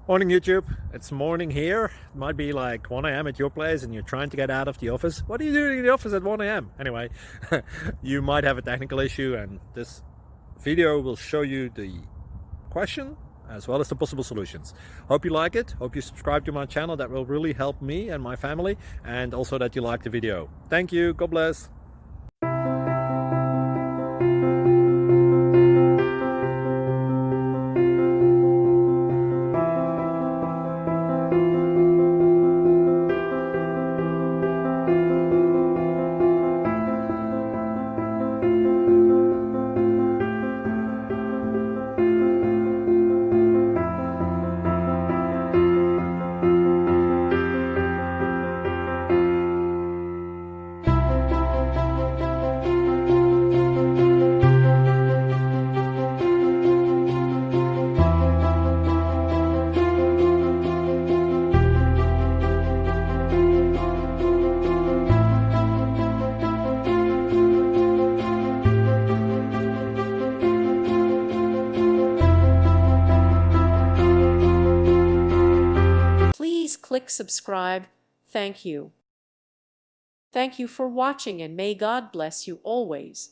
Morning YouTube, it's morning here. It might be like 1 a.m. at your place and you're trying to get out of the office. What are you doing in the office at 1 a.m.? Anyway, you might have a technical issue and this video will show you the question as well as the possible solutions. Hope you like it, hope you subscribe to my channel. That will really help me and my family, and also that you like the video. Thank you, God bless. Please click subscribe. Thank you. Thank you for watching, and may God bless you always.